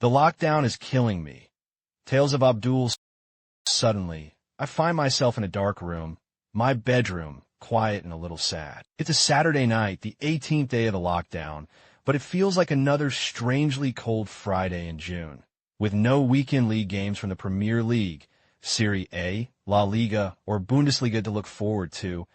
The lockdown is killing me. Tales of Abdul. Suddenly, I find myself in a dark room, my bedroom, quiet and a little sad. It's a Saturday night, the 18th day of the lockdown, but it feels like another strangely cold Friday in June, with no weekend league games from the Premier League, Serie A, La Liga, or Bundesliga to look forward to,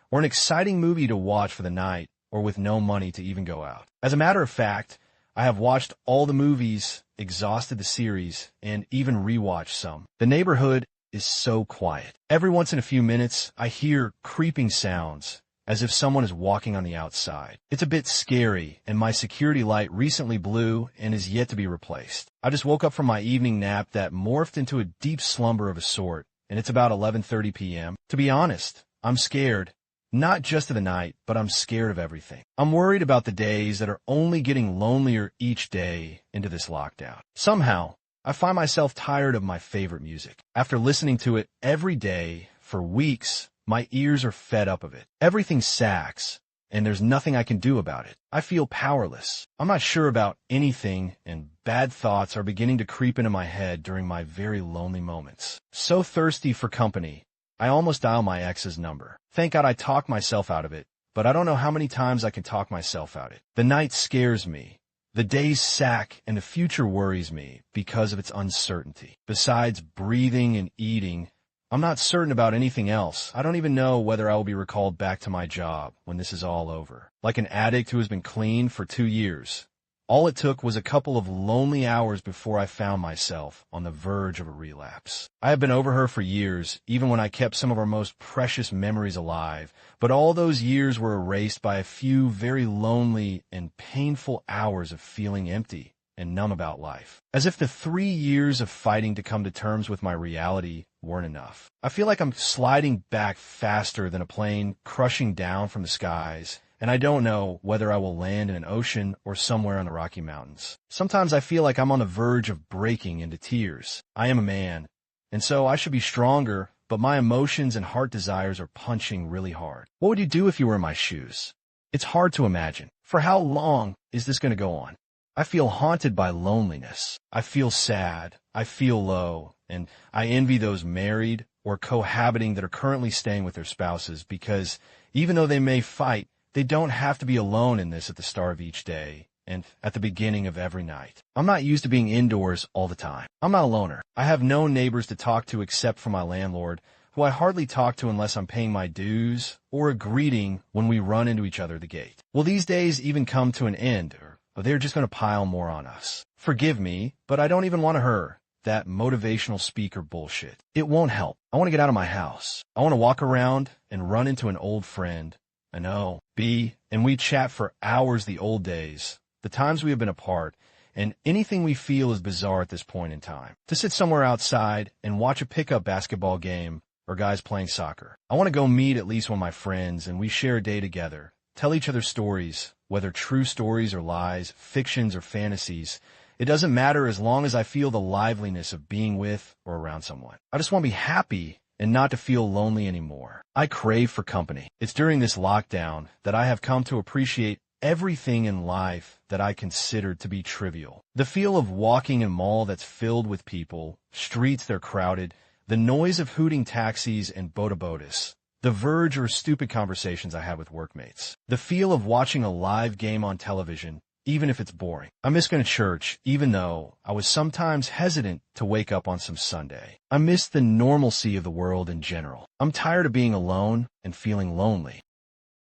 or an exciting movie to watch for the night, or with no money to even go out. As a matter of fact, I have watched all the movies, exhausted the series, and even rewatched some. The neighborhood is so quiet. Every once in a few minutes, I hear creeping sounds, as if someone is walking on the outside. It's a bit scary, and my security light recently blew and is yet to be replaced. I just woke up from my evening nap that morphed into a deep slumber of a sort, and it's about 11:30 p.m. To be honest, I'm scared. Not just of the night, but I'm scared of everything. I'm worried about the days that are only getting lonelier each day into this lockdown. Somehow, I find myself tired of my favorite music. After listening to it every day for weeks, my ears are fed up of it. Everything sacks, and there's nothing I can do about it. I feel powerless. I'm not sure about anything, and bad thoughts are beginning to creep into my head during my very lonely moments. So thirsty for company, I almost dial my ex's number. Thank God I talked myself out of it, but I don't know how many times I can talk myself out of it. The night scares me. The days sack, and the future worries me because of its uncertainty. Besides breathing and eating, I'm not certain about anything else. I don't even know whether I will be recalled back to my job when this is all over. Like an addict who has been clean for 2 years. All it took was a couple of lonely hours before I found myself on the verge of a relapse. I have been over her for years, even when I kept some of our most precious memories alive, but all those years were erased by a few very lonely and painful hours of feeling empty and numb about life. As if the 3 years of fighting to come to terms with my reality weren't enough. I feel like I'm sliding back faster than a plane crushing down from the skies, and I don't know whether I will land in an ocean or somewhere in the Rocky Mountains. Sometimes I feel like I'm on the verge of breaking into tears. I am a man, and so I should be stronger, but my emotions and heart desires are punching really hard. What would you do if you were in my shoes? It's hard to imagine. For how long is this going to go on? I feel haunted by loneliness. I feel sad. I feel low, and I envy those married or cohabiting that are currently staying with their spouses because even though they may fight, they don't have to be alone in this at the start of each day and at the beginning of every night. I'm not used to being indoors all the time. I'm not a loner. I have no neighbors to talk to except for my landlord, who I hardly talk to unless I'm paying my dues or a greeting when we run into each other at the gate. Will these days even come to an end, or they're just going to pile more on us? Forgive me, but I don't even want to hear that motivational speaker bullshit. It won't help. I want to get out of my house. I want to walk around and run into an old friend. I know, and we chat for hours the old days, the times we have been apart, and anything we feel is bizarre at this point in time. To sit somewhere outside and watch a pickup basketball game or guys playing soccer. I want to go meet at least one of my friends and we share a day together, tell each other stories, whether true stories or lies, fictions or fantasies. It doesn't matter as long as I feel the liveliness of being with or around someone. I just want to be happy and not to feel lonely anymore. I crave for company. It's during this lockdown that I have come to appreciate everything in life that I considered to be trivial. The feel of walking in a mall that's filled with people, streets that are crowded, the noise of hooting taxis and boda-bodas, the verge or stupid conversations I have with workmates, the feel of watching a live game on television, even if it's boring. I miss going to church, even though I was sometimes hesitant to wake up on some Sunday. I miss the normalcy of the world in general. I'm tired of being alone and feeling lonely.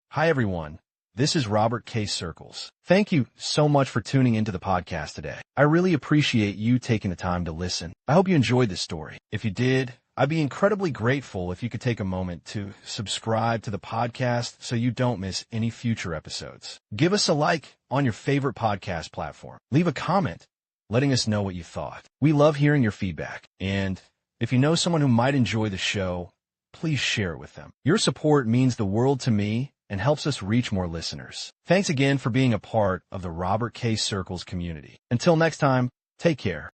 Hi, everyone. This is Robert K. Circles. Thank you so much for tuning into the podcast today. I really appreciate you taking the time to listen. I hope you enjoyed this story. If you did, I'd be incredibly grateful if you could take a moment to subscribe to the podcast so you don't miss any future episodes. Give us a like on your favorite podcast platform. Leave a comment letting us know what you thought. We love hearing your feedback. And if you know someone who might enjoy the show, please share it with them. Your support means the world to me and helps us reach more listeners. Thanks again for being a part of the Robert K. Circles community. Until next time, take care.